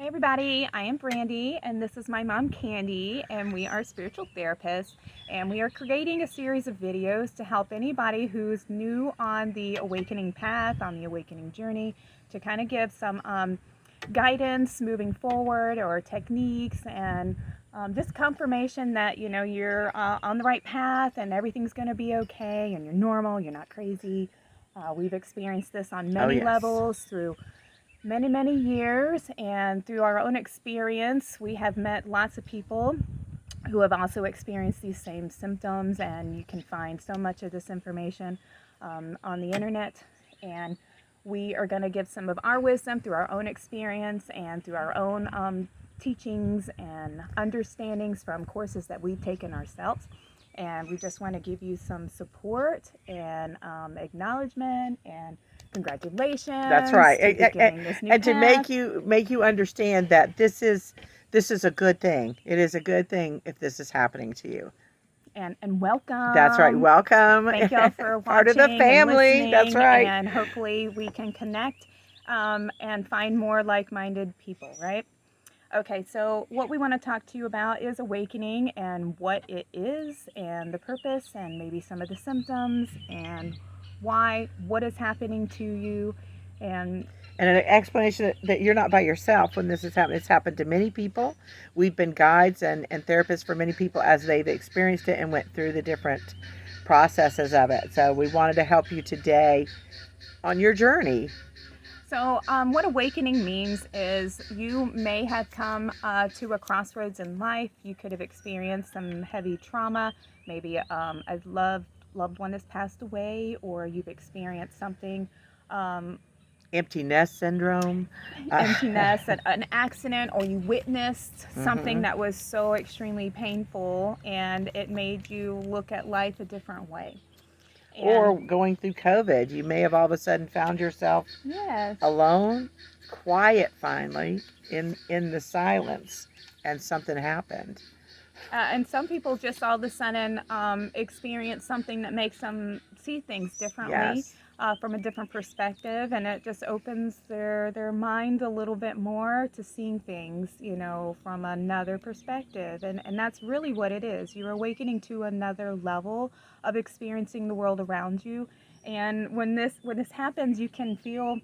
Hey everybody, I am Brandy and this is my mom Candy, and we are spiritual therapists, and we are creating a series of videos to help anybody who's new on the awakening path, on the awakening journey, to kind of give some guidance moving forward, or techniques, and just confirmation that you're on the right path and everything's going to be okay and you're normal, you're not crazy. We've experienced this on Oh, many yes. levels through many years, and through our own experience we have met lots of people who have also experienced these same symptoms, and you can find so much of this information on the internet. And we are going to give some of our wisdom through our own experience and through our own teachings and understandings from courses that we've taken ourselves. And we just want to give you some support and acknowledgement and That's congratulations right. to beginning this new And to path. make you understand that this is a good thing. It is a good thing if this is happening to you. And That's right. welcome. Welcome. Thank y'all for Part of the watching and family. That's listening, right. and hopefully we can connect and find more like-minded people, right? Okay, so what we want to talk to you about is awakening and what it is and the purpose and maybe some of the symptoms and why, what is happening to you, and And an explanation that you're not by yourself when this has happened. It's happened to many people. We've been guides and therapists for many people as they've experienced it and went through the different processes of it. So we wanted to help you today on your journey. so, what awakening means is you may have come to a crossroads in life. You could have experienced some heavy trauma. Maybe a loved one has passed away, or you've experienced something, um, Empty nest syndrome. emptiness, an accident, or you witnessed something Mhm. that was so extremely painful, and it made you look at life a different way. Or And going through COVID, you may have all of a sudden found yourself yes. alone, quiet finally, in the silence, and something happened. And some people just all of a sudden experience something that makes them see things differently, Yes. from a different perspective, and it just opens their mind a little bit more to seeing things, from another perspective. And that's really what it is. You're awakening to another level of experiencing the world around you. And when this happens, you can feel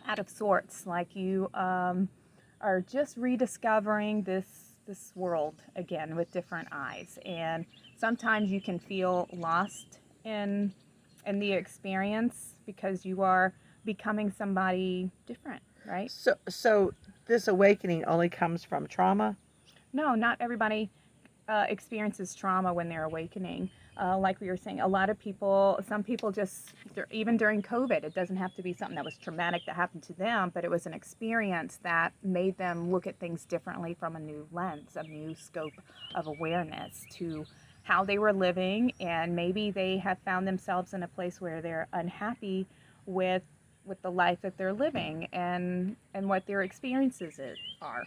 out of sorts, like you are just rediscovering this world again with different eyes. And sometimes you can feel lost in the experience because you are becoming somebody different, right? So this awakening only comes from trauma. No, not everybody experiences trauma when they're awakening. Like we were saying, a lot of people, some people just, even during COVID, it doesn't have to be something that was traumatic that happened to them, but it was an experience that made them look at things differently from a new lens, a new scope of awareness to how they were living. And maybe they have found themselves in a place where they're unhappy with the life that they're living, and what their experiences are.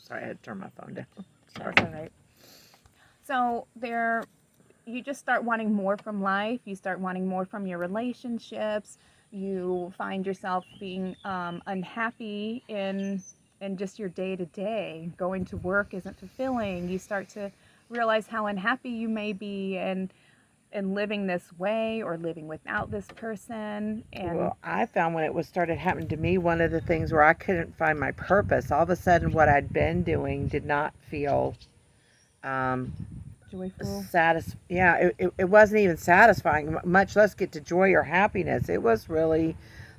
Sorry, I had to turn my phone down. Sorry. That's all right. So you just start wanting more from life. You start wanting more from your relationships. You find yourself being unhappy in just your day to day. Going to work isn't fulfilling. You start to realize how unhappy you may be, and living this way or living without this person. And Well, I found when it was started happening to me, one of the things where I couldn't find my purpose. All of a sudden, what I'd been doing did not feel um, joyful. Yeah, it wasn't even satisfying, much less get to joy or happiness. It was really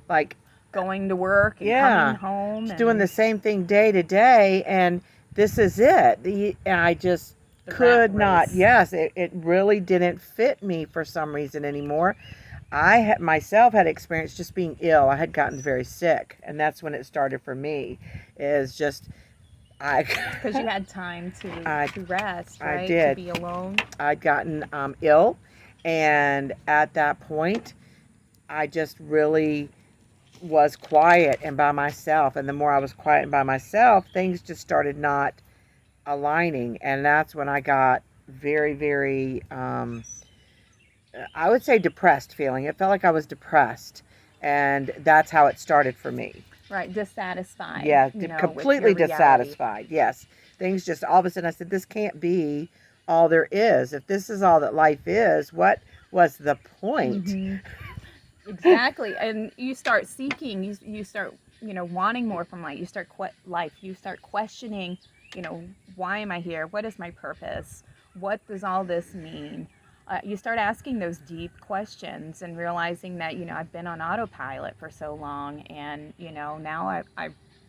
like, Going to work and coming yeah, home just doing the and same thing day to day, and this is it. I just the rat could not. race. Yes, it really didn't fit me for some reason anymore. I had myself had experienced just being ill. I had gotten very sick, and that's when it started for me. Is just I Because you had time I to rest, I right? To did. be alone. I'd gotten ill, and at that point, I just really was quiet and by myself. And the more I was quiet and by myself, things just started not aligning, and that's when I got very, I would say depressed feeling. It felt like I was depressed, and that's how it started for me. Right, dissatisfied, Yeah, you know, with completely your reality. dissatisfied. Yes. Things just all of a sudden I said, this can't be all there is. If this is all that life is, what was the point? Hmm. Exactly. And you start seeking, you start, you know, wanting more from life. You start life. You start questioning, you know, why am I here? What is my purpose? What does all this mean? You start asking those deep questions and realizing that, you know, I've been on autopilot for so long, and, you know, now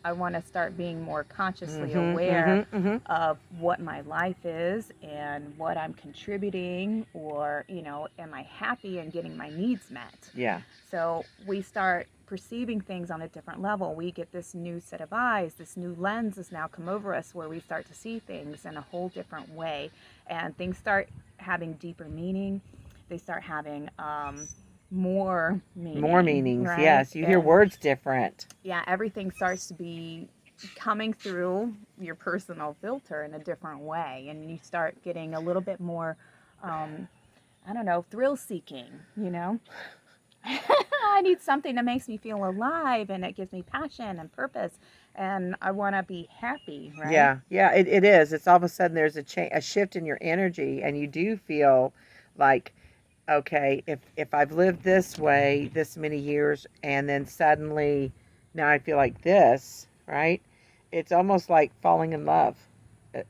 I want to start being more consciously Mhm. aware Mhm. Mhm. of what my life is and what I'm contributing, or, you know, am I happy and getting my needs met? Yeah. So we start perceiving things on a different level. We get this new set of eyes, this new lens has now come over us where we start to see things in a whole different way. And things start having deeper meaning. They start having more More meaning, meanings. right? Yes. You hear And words different. yeah, everything starts to be coming through your personal filter in a different way. And you start getting a little bit more, um, I don't know, thrill seeking, you know? I need something that makes me feel alive and it gives me passion and purpose, and I want to be happy, right? Yeah. Yeah. It is. It's all of a sudden there's a shift in your energy, and you do feel like, okay, if I've lived this way this many years, and then suddenly now I feel like this, right? It's almost like falling in love.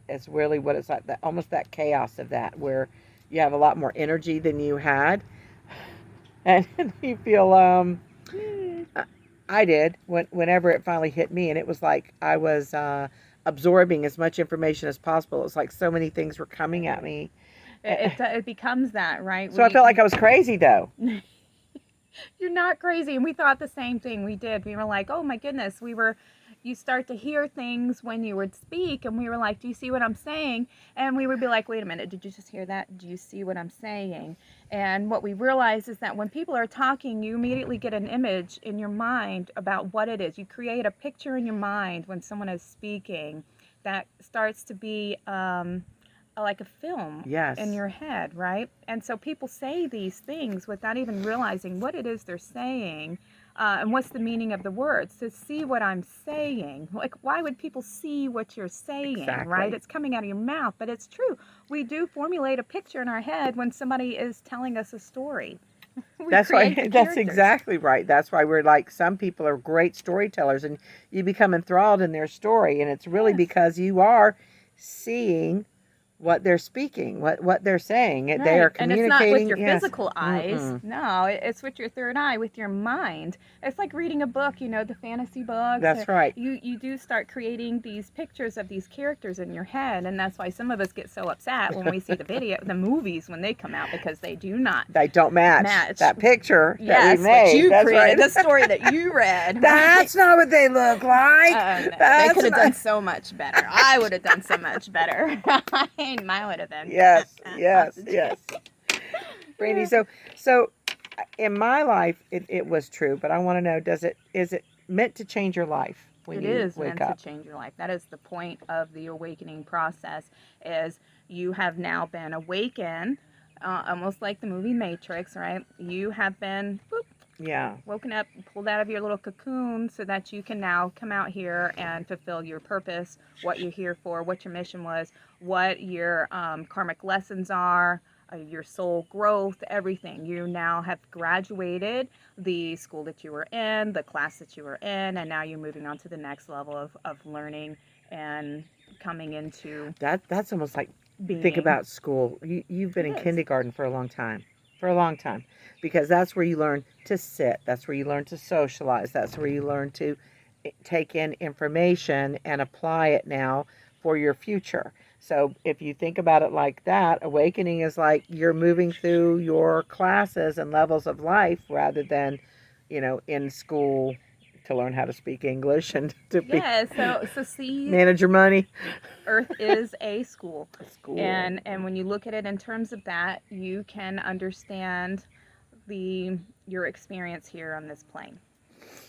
It's really what it's like. That almost that chaos of that, where you have a lot more energy than you had, and you feel I did whenever it finally hit me, and it was like I was absorbing as much information as possible. It was like so many things were coming at me. It becomes that, right? So I felt like I was crazy though. You're not crazy. And we thought the same thing. We did. We were like, oh my goodness. You start to hear things when you would speak, and we were like, do you see what I'm saying? And we would be like, wait a minute, did you just hear that? Do you see what I'm saying? And what we realize is that when people are talking, you immediately get an image in your mind about what it is. You create a picture in your mind when someone is speaking that starts to be like a film in Yes. your head, right? And so people say these things without even realizing what it is they're saying, and what's the meaning of the words. To see what I'm saying, like, why would people see what you're saying, right? Exactly. It's coming out of your mouth, but it's true. We do formulate a picture in our head when somebody is telling us a story. We That's why create the that's characters. exactly right. That's why we're like some people are great storytellers, and you become enthralled in their story, and it's really Yes. because you are seeing what they're speaking, what they're saying. They are Right. And it's not with communicating. your Yes. physical eyes. Mm-mm. No, it's with your third eye, with your mind. It's like reading a book, you know, the fantasy books. That's right. You do start creating these pictures of these characters in your head, and that's why some of us get so upset when we see the movies when they come out, because they do not They don't match match. that picture that we Yes, what made. you That's right. created, the story that you read, right? That's not what they look like. No, they That's could have done not. so much better. I would have done so much better. Mine would have been. Yes, yes, yes. Brandy, so in my life it was true, but I want to know, is it meant to change your life when It you is wake meant to up? change your life. That is the point of the awakening process. Is you have now been awakened, almost like the movie Matrix, right? You have been boop, Yeah. woken up, pulled out of your little cocoon, so that you can now come out here and fulfill your purpose, what you're here for, what your mission was, what your karmic lessons are, your soul growth, everything. You now have graduated the school that you were in, the class that you were in, and now you're moving on to the next level of learning and coming into That's almost like, think being. about school. You've been It in is. kindergarten for a long time. For a long time. Because that's where you learn to sit. That's where you learn to socialize. That's where you learn to take in information and apply it now for your future. So if you think about it like that, awakening is like you're moving through your classes and levels of life rather than, in school to learn how to speak English and to be Yeah, so see, manage your money. Earth is a school. School. And when you look at it in terms of that, you can understand the your experience here on this plane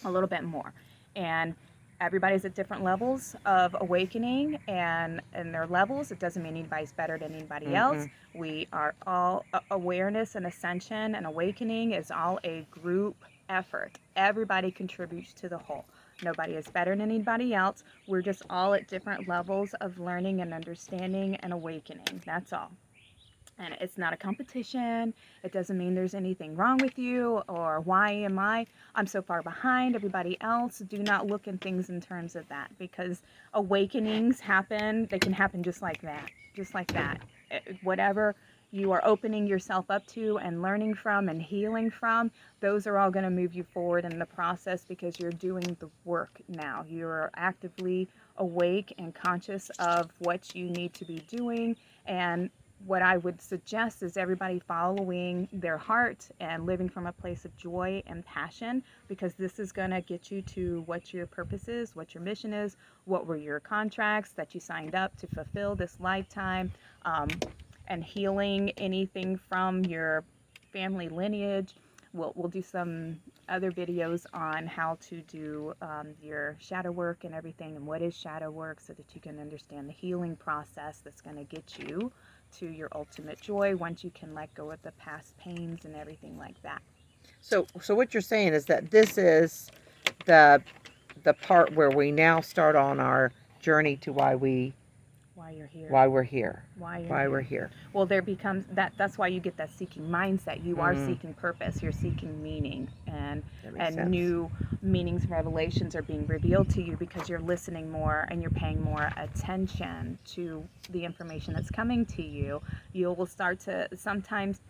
a little bit more. And everybody's at different levels of awakening, and their levels. It doesn't mean anybody's better than anybody else. Mm-mm. We are all awareness and ascension and awakening is all a group effort. Everybody contributes to the whole. Nobody is better than anybody else. We're just all at different levels of learning and understanding and awakening. That's all. And it's not a competition. It doesn't mean there's anything wrong with you or why am I'm so far behind everybody else. Do not look at things in terms of that, because awakenings happen. They can happen just like that. Just like that. Whatever you are opening yourself up to and learning from and healing from, those are all going to move you forward in the process, because you're doing the work now. You're actively awake and conscious of what you need to be doing. And what I would suggest is everybody following their heart and living from a place of joy and passion, because this is going to get you to what your purpose is, what your mission is, what were your contracts that you signed up to fulfill this lifetime, and healing anything from your family lineage. We'll do some other videos on how to do your shadow work and everything, and what is shadow work, so that you can understand the healing process that's going to get you to your ultimate joy once you can let go of the past pains and everything like that. So what you're saying is that this is the part where we now start on our journey to why You're here. why we're here. Why we're here. Well, there becomes that's why you get that seeking mindset. You are seeking purpose. You're seeking meaning, and new meanings and revelations are being revealed to you, because you're listening more and you're paying more attention to the information that's coming to you. You will start to, sometimes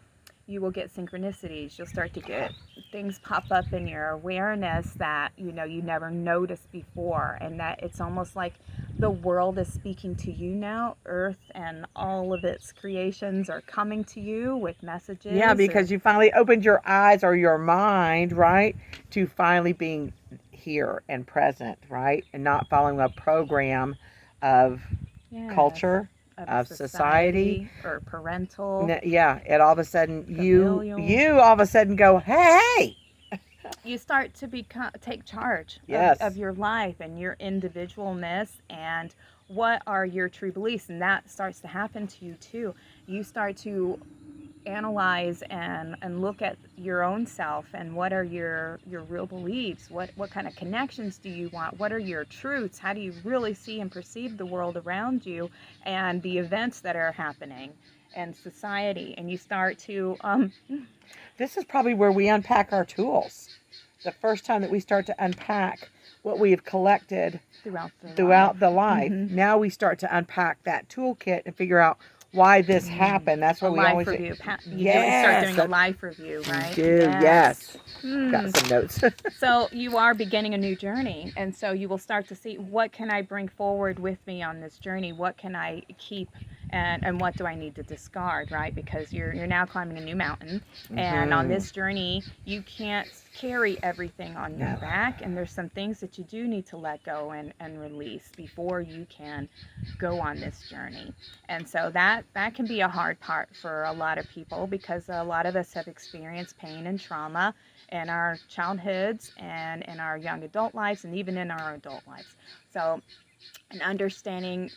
you will get synchronicities. You'll start to get things pop up in your awareness that you never noticed before, and that it's almost like the world is speaking to you now. Earth and all of its creations are coming to you with messages. Yeah, because you finally opened your eyes or your mind, right, to finally being here and present, right, and not following a program of culture, of society or parental. It all of a sudden familial. you all of a sudden go, hey. You start to take charge of your life and your individualness, and what are your true beliefs, and that starts to happen to you too. You start to analyze and look at your own self, and what are your real beliefs, what kind of connections do you want, what are your truths, how do you really see and perceive the world around you and the events that are happening and society. And you start to this is probably where we unpack our tools. The first time that we start to unpack what we have collected throughout the life. Now we start to unpack that toolkit and figure out why this happened. That's what we always do. You start doing a life review, right? Yes. Got some notes. So you are beginning a new journey, and so you will start to see, what can I bring forward with me on this journey? What can I keep, and what do I need to discard, right? Because you're now climbing a new mountain, and on this journey you can't carry everything on your back, and there's some things that you do need to let go and release before you can go on this journey. And so that can be a hard part for a lot of people, because a lot of us have experienced pain and trauma in our childhoods and in our young adult lives, and even in our adult lives. So, and understanding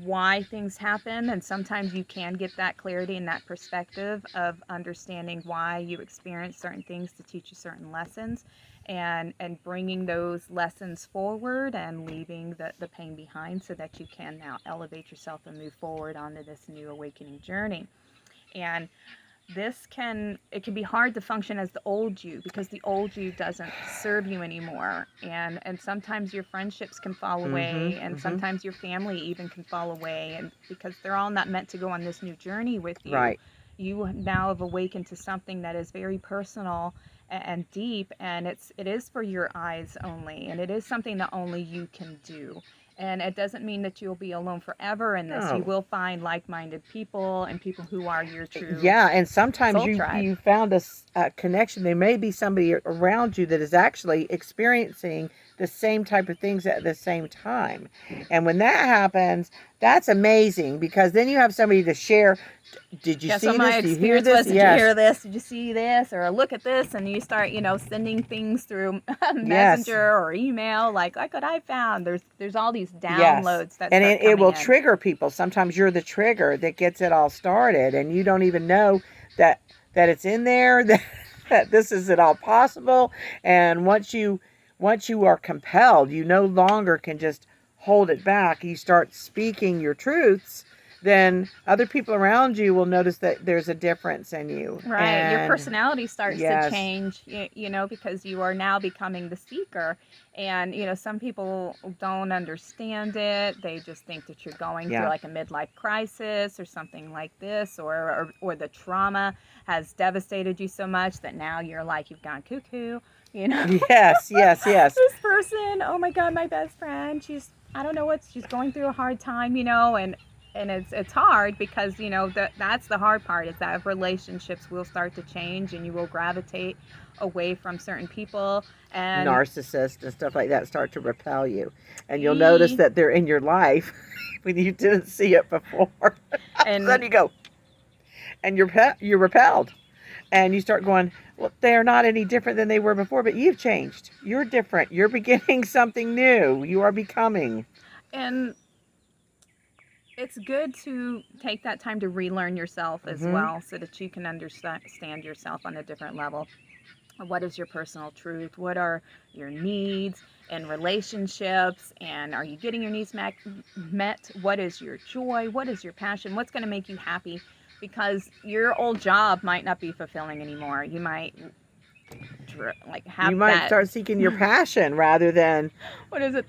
why things happen, and sometimes you can get that clarity and that perspective of understanding why you experience certain things to teach you certain lessons, and bringing those lessons forward and leaving the pain behind, so that you can now elevate yourself and move forward onto this new awakening journey. And it can be hard to function as the old you, because the old you doesn't serve you anymore, and sometimes your friendships can fall away, and sometimes your family even can fall away, and because they're all not meant to go on this new journey with you. Right. You now have awakened to something that is very personal and deep, and it is for your eyes only, and it is something that only you can do. And it doesn't mean that you'll be alone forever in this. You will find like-minded people and people who are your true and sometimes you found a connection. There may be somebody around you that is actually experiencing the same type of things at the same time. And when that happens, that's amazing, because then you have somebody to share. Did you see this? Did you hear this? Did you hear this? Did you see this? Or look at this, and you start, sending things through Messenger or email, like what I found. There's all these downloads that and it will trigger people. Sometimes you're the trigger that gets it all started, and you don't even know that it's in there. That this is it all possible. And once you once you are compelled, you no longer can just hold it back. You start speaking your truths, then other people around you will notice that there's a difference in you. Right. Your And personality starts to yes, change, because you are now becoming the seeker. And, some people don't understand it. They just think that you're going through yeah, like a midlife crisis or something like this, or the trauma has devastated you so much that now you're like, you've gone cuckoo, you know? yes, yes, yes. This person, oh my God, my best friend, I don't know she's going through a hard time, and it's hard because that's the hard part, is that relationships will start to change and you will gravitate away from certain people. And Narcissists and stuff like that start to repel you, and you'll notice e that they're in your life when you didn't see it before. All of a sudden and you go, and you're repelled, and you start going, well, they're not any different than they were before, but you've changed. You're different. You're beginning something new. You are becoming. and it's good to take that time to relearn yourself as Mm-hmm. well, so that you can understand yourself on a different level. What is your personal truth? What are your needs and relationships? And are you getting your needs met? What is your joy? What is your passion? What's going to make you happy? Because your old job might not be fulfilling anymore. You might like You have might that. start seeking your passion rather than, What is it?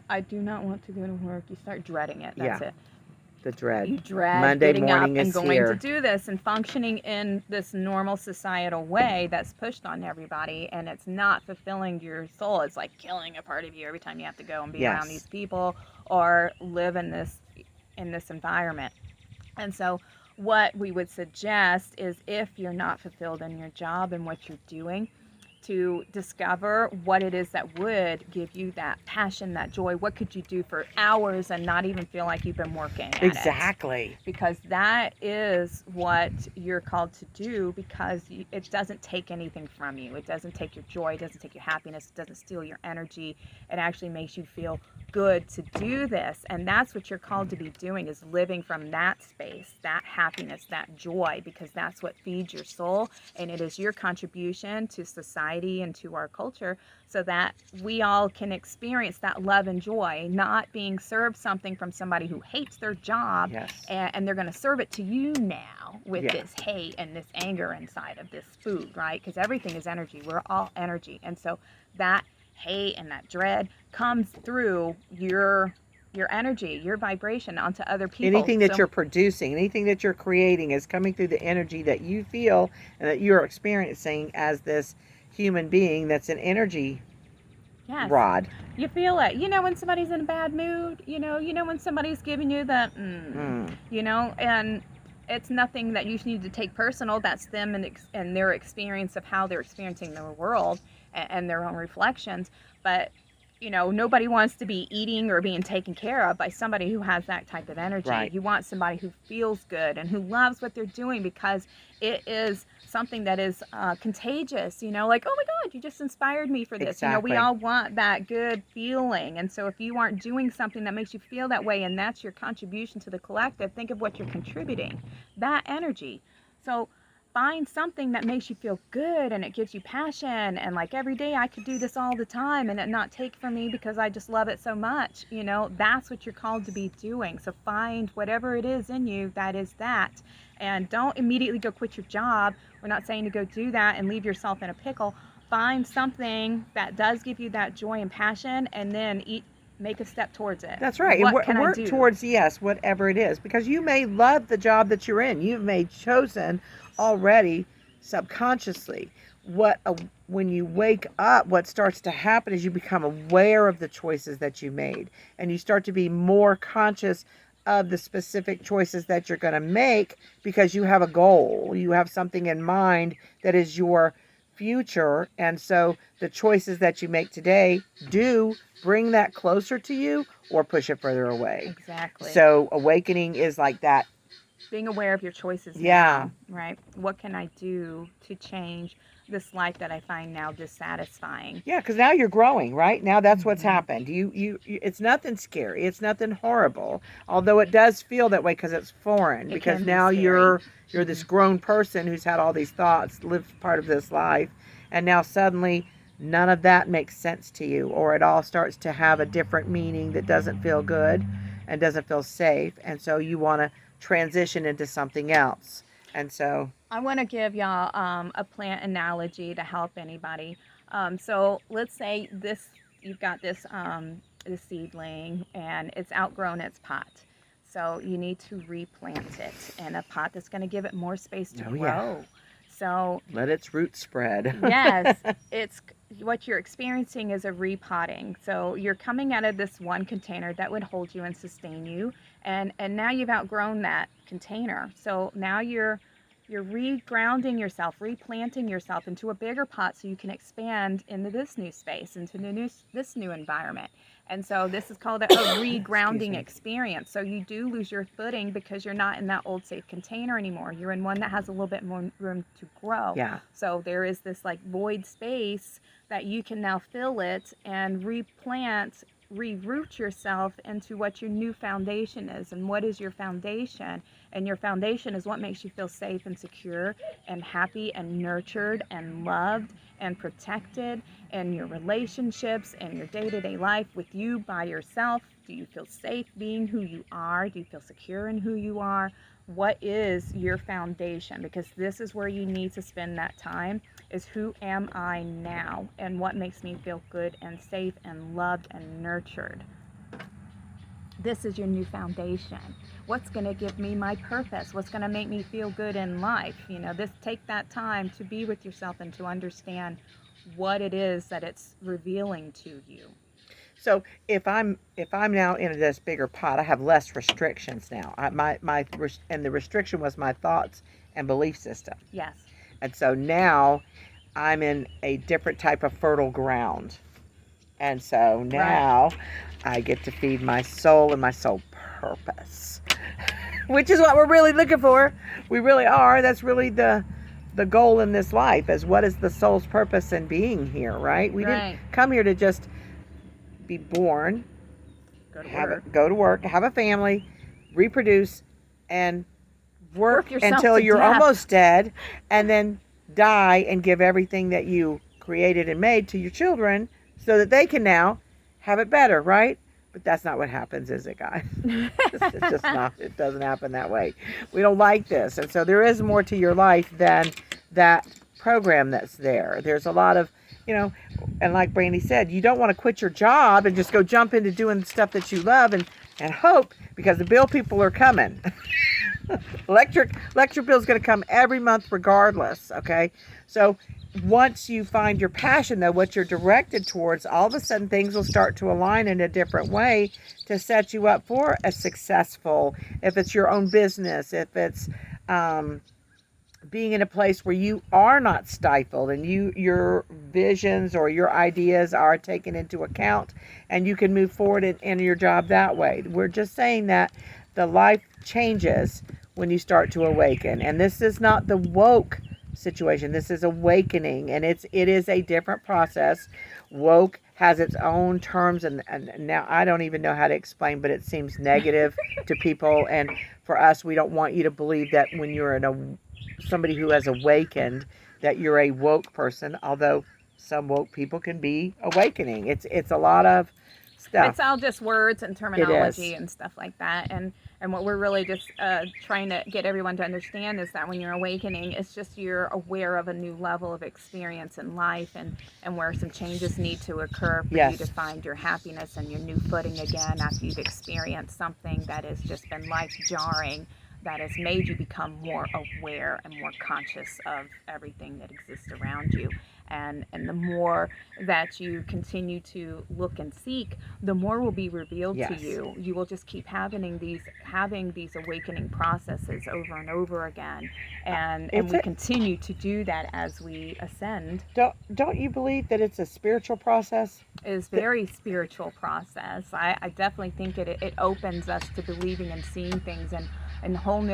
I do not want to go to work. You start dreading it. That's yeah, it. the dread. You dread Monday getting up morning and is going to here. do this and functioning in this normal societal way that's pushed on everybody, and it's not fulfilling your soul. It's like killing a part of you every time you have to go and be around these Yes. people or live in this environment. And so what we would suggest is, if you're not fulfilled in your job and what you're doing, to discover what it is that would give you that passion, that joy. What could you do for hours and not even feel like you've been working at it? Exactly. Because that is what you're called to do, because it doesn't take anything from you. It doesn't take your joy. It doesn't take your happiness. It doesn't steal your energy. It actually makes you feel good to do this. And that's what you're called to be doing, is living from that space, that happiness, that joy, because that's what feeds your soul. And it is your contribution to society and to our culture, so that we all can experience that love and joy, not being served something from somebody who hates their job. Yes. And they're going to serve it to you now with Yeah. this hate and this anger inside of this food, right? Because everything is energy. We're all energy. And so that hate and that dread comes through your energy, your vibration onto other people. Anything that you're producing, anything that you're creating is coming through the energy that you feel and that you're experiencing as this human being that's an energy Yes. rod. You feel it. When somebody's in a bad mood, when somebody's giving you the, and it's nothing that you need to take personal. That's them and their experience of how they're experiencing their world and their own reflections. But, nobody wants to be eating or being taken care of by somebody who has that type of energy. Right. You want somebody who feels good and who loves what they're doing, because it is something that is contagious, like, oh my God, you just inspired me for this. Exactly. We all want that good feeling. And so if you aren't doing something that makes you feel that way, and that's your contribution to the collective, think of what you're contributing, that energy. So find something that makes you feel good and it gives you passion, and like, every day I could do this all the time and it not take from me because I just love it so much. That's what you're called to be doing. So find whatever it is in you that is that, and don't immediately go quit your job. We're not saying to go do that and leave yourself in a pickle. Find something that does give you that joy and passion, and then make a step towards it. That's right. What And can I work do? towards, yes, whatever it is. Because you may love the job that you're in. You may chosen already subconsciously. When you wake up, what starts to happen is you become aware of the choices that you made. And you start to be more conscious of the specific choices that you're going to make, because you have a goal. You have something in mind that is your future. And so the choices that you make today do bring that closer to you or push it further away. Exactly. So awakening is like that. Being aware of your choices Yeah. now, right? What can I do to change this life that I find now dissatisfying? Yeah, because now you're growing, right? Now that's what's Mhm. happened. You it's nothing scary. It's nothing horrible. Although it does feel that way because it's foreign. It Because can be now scary. you're this grown person who's had all these thoughts, lived part of this life, and now suddenly none of that makes sense to you, or it all starts to have a different meaning that doesn't feel good and doesn't feel safe, and so you want to transition into something else. And so I want to give y'all a plant analogy to help anybody. So let's say this, you've got this seedling and it's outgrown its pot. So you need to replant it in a pot that's going to give it more space to Oh, yeah. grow. So let its roots spread. yes, it's what you're experiencing is a repotting. So you're coming out of this one container that would hold you and sustain you, and now you've outgrown that container. So now you're regrounding yourself, replanting yourself into a bigger pot so you can expand into this new space, into this new environment. And so this is called a regrounding experience. So you do lose your footing because you're not in that old safe container anymore. You're in one that has a little bit more room to grow. Yeah. So there is this like void space that you can now fill it and replant, reroot yourself into what your new foundation is. And what is your foundation? And your foundation is what makes you feel safe and secure and happy and nurtured and loved and protected in your relationships and your day-to-day life with you by yourself. Do you feel safe being who you are? Do you feel secure in who you are? What is your foundation? Because this is where you need to spend that time, is who am I now? And what makes me feel good and safe and loved and nurtured? This is your new foundation. What's going to give me my purpose? What's going to make me feel good in life? You know, take that time to be with yourself and to understand what it is that it's revealing to you. So if I'm now in this bigger pot, I have less restrictions now. And the restriction was my thoughts and belief system. Yes. And so now I'm in a different type of fertile ground. And so now I get to feed my soul and my soul purpose, which is what we're really looking for. We really are. That's really the goal in this life, is what is the soul's purpose in being here, right? We didn't come here to just be born, go to work, have a family, reproduce, and work until you're almost dead, and then die and give everything that you created and made to your children so that they can now have it better, right? But that's not what happens, is it, guys? It's just not. It doesn't happen that way. We don't like this. And so there is more to your life than that program that's there. There's a lot of, and like Brandy said, you don't want to quit your job and just go jump into doing stuff that you love and hope, because the bill people are coming. electric bill is going to come every month regardless, okay? So once you find your passion, though, what you're directed towards, all of a sudden things will start to align in a different way to set you up for a successful, if it's your own business, if it's being in a place where you are not stifled and your visions or your ideas are taken into account, and you can move forward in your job that way. We're just saying that the life changes when you start to awaken. And this is not the woke situation. This is awakening, and it is a different process. Woke has its own terms, and now I don't even know how to explain, but it seems negative to people. And for us, we don't want you to believe that when you're somebody who has awakened, that you're a woke person, although some woke people can be awakening. It's a lot of stuff. It's all just words and terminology and stuff like that. And what we're really just trying to get everyone to understand is that when you're awakening, it's just you're aware of a new level of experience in life, and where some changes need to occur for you to find your happiness and your new footing again after you've experienced something that has just been life-jarring, that has made you become more aware and more conscious of everything that exists around you. And the more that you continue to look and seek, the more will be revealed to you. You will just keep having these awakening processes over and over again, and we continue to do that as we ascend. Don't you believe that it's a spiritual process? It is very spiritual process. I definitely think it opens us to believing and seeing things in whole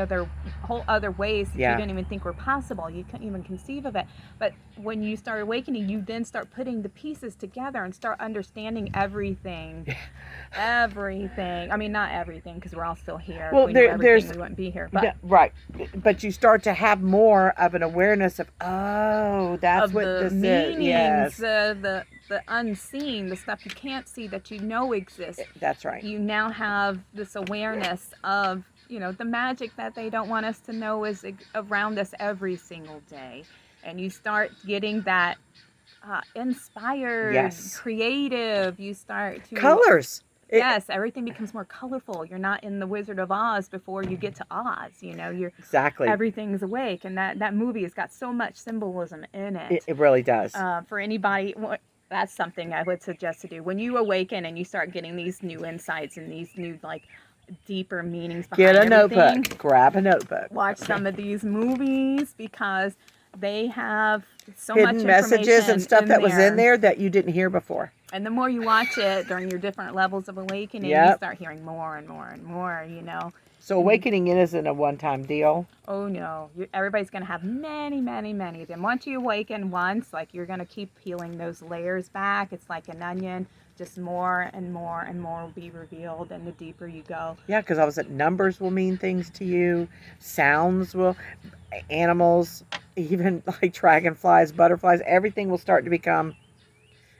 other ways that you Yeah. didn't even think were possible. You couldn't even conceive of it. But when you start awakening, you then start putting the pieces together and start understanding everything. Everything. I mean, not everything, because we're all still here. Well, If we knew everything, there's we wouldn't be here. But right, but you start to have more of an awareness of, oh, that's of what the this is. meanings, Yes, the unseen, the stuff you can't see that you know exists. that's right. You now have this awareness of, the magic that they don't want us to know is around us every single day. And you start getting that inspired, Yes. creative. You start to Colors. Yes, everything becomes more colorful. You're not in the Wizard of Oz before you get to Oz. You're Exactly. everything's awake, and that movie has got so much symbolism in it. It really does. For anybody, that's something I would suggest to do when you awaken and you start getting these new insights and these new deeper meanings behind Get a everything. notebook. Grab a notebook. Watch some of these movies because they have so hidden much messages and stuff that was in there. there that you didn't hear before. And the more you watch it during your different levels of awakening, Yep. you start hearing more and more and more, So awakening it isn't a one-time deal. Oh no, everybody's going to have many, many, many of them. Once you awaken once, you're going to keep peeling those layers back. It's like an onion. Just more and more and more will be revealed, and the deeper you go. Yeah, because all of a sudden numbers will mean things to you. Sounds will, animals, even like dragonflies, butterflies, everything will start to become,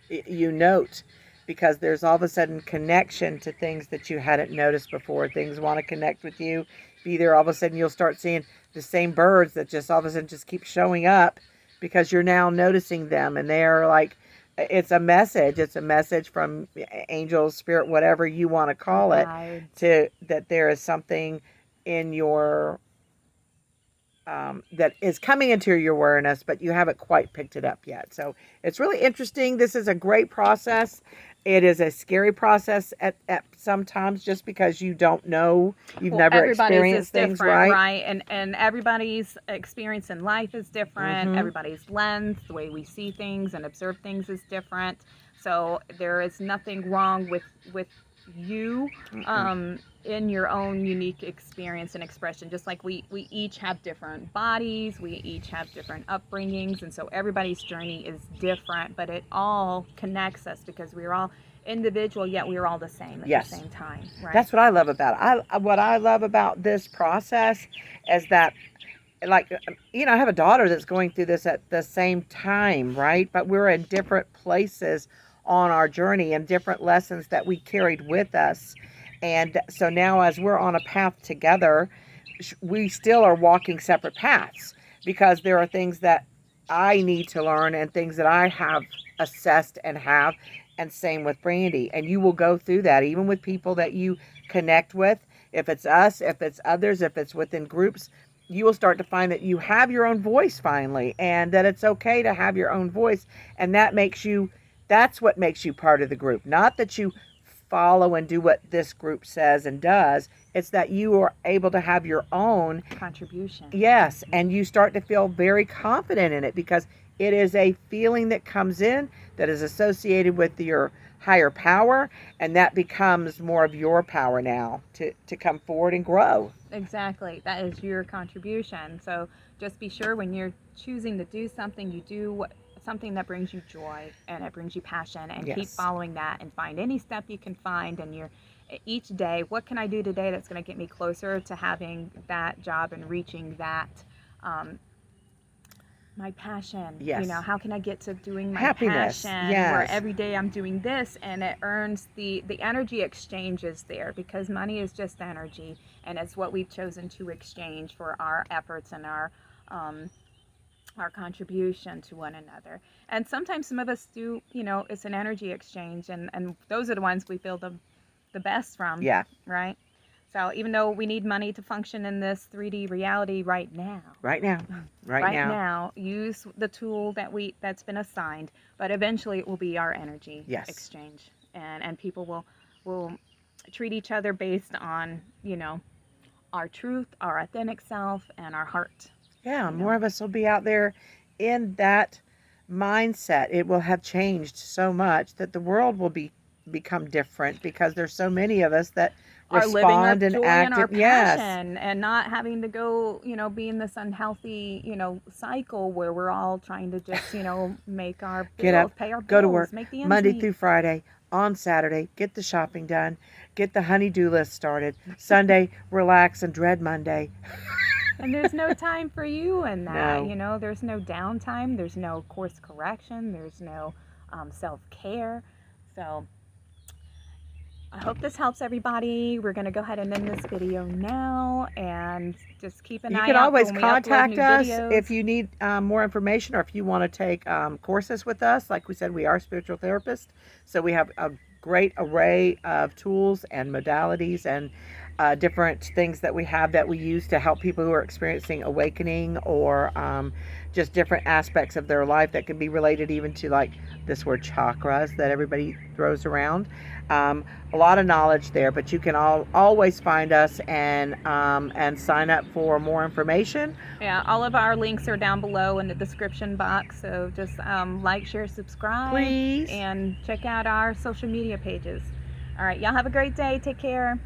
you note, because there's all of a sudden connection to things that you hadn't noticed before. Things want to connect with you. Be there, all of a sudden you'll start seeing the same birds that just all of a sudden just keep showing up because you're now noticing them, and they're like, it's a message. It's a message from angels, spirit, whatever you want to call it, to that there is something in your that is coming into your awareness, but you haven't quite picked it up yet. So it's really interesting. This is a great process. It is a scary process at sometimes, just because you don't know, you've never experienced things, right? And everybody's experience in life is different. Mm-hmm. Everybody's lens, the way we see things and observe things is different. So there is nothing wrong with you in your own unique experience and expression. Just like we each have different bodies, we each have different upbringings, and so everybody's journey is different, but it all connects us because we're all individual, yet we're all the same at Yes. the same time, right? That's what I love about it. What I love about this process is that, I have a daughter that's going through this at the same time, right? But we're in different places on our journey and different lessons that we carried with us. And so now, as we're on a path together, we still are walking separate paths because there are things that I need to learn and things that I have assessed and have, and same with Brandy. And you will go through that even with people that you connect with. If it's us, if it's others, if it's within groups, you will start to find that you have your own voice finally, and that it's okay to have your own voice. And that's what makes you part of the group. Not that you follow and do what this group says and does. It's that you are able to have your own contribution. Yes, and you start to feel very confident in it because it is a feeling that comes in that is associated with your higher power, and that becomes more of your power now to come forward and grow. Exactly. That is your contribution. So just be sure when you're choosing to do something, you do something that brings you joy and it brings you passion, and Yes. keep following that and find any step you can find. And each day, what can I do today that's going to get me closer to having that job and reaching that my passion? Yes. How can I get to doing my Happiness. passion? Yes. Where every day I'm doing this, and it earns the energy exchange is there, because money is just energy, and it's what we've chosen to exchange for our efforts and our contribution to one another. And sometimes some of us do, it's an energy exchange, and those are the ones we feel the best from. Yeah. Right? So even though we need money to function in this 3D reality right now, Right now, use the tool that's been assigned, but eventually it will be our energy Yes. exchange, and people will treat each other based on our truth, our authentic self, and our heart. Yeah, more of us will be out there in that mindset. It will have changed so much that the world will become different because there's so many of us that are living our respond and joy act. and our Yes. passion, and not having to go, be in this unhealthy, cycle where we're all trying to just, make our Get up, bills, pay our go to work bills, make the ends Monday meet. through Friday. On Saturday, get the shopping done, get the honey-do list started. Sunday, relax and dread Monday. And there's no time for you in that, No. there's no downtime, there's no course correction, there's no self-care. So I hope this helps everybody. We're going to go ahead and end this video now, and just keep an You eye can out for always when we upload contact new us videos. if you need more information, or if you want to take courses with us. Like we said, we are spiritual therapists, so we have a great array of tools and modalities and different things that we have that we use to help people who are experiencing awakening, or just different aspects of their life that can be related even to, like, this word chakras that everybody throws around. A lot of knowledge there, but you can always find us and sign up for more information. Yeah, all of our links are down below in the description box, so just like, share, subscribe, Please. and check out our social media pages. All right, y'all have a great day. Take care.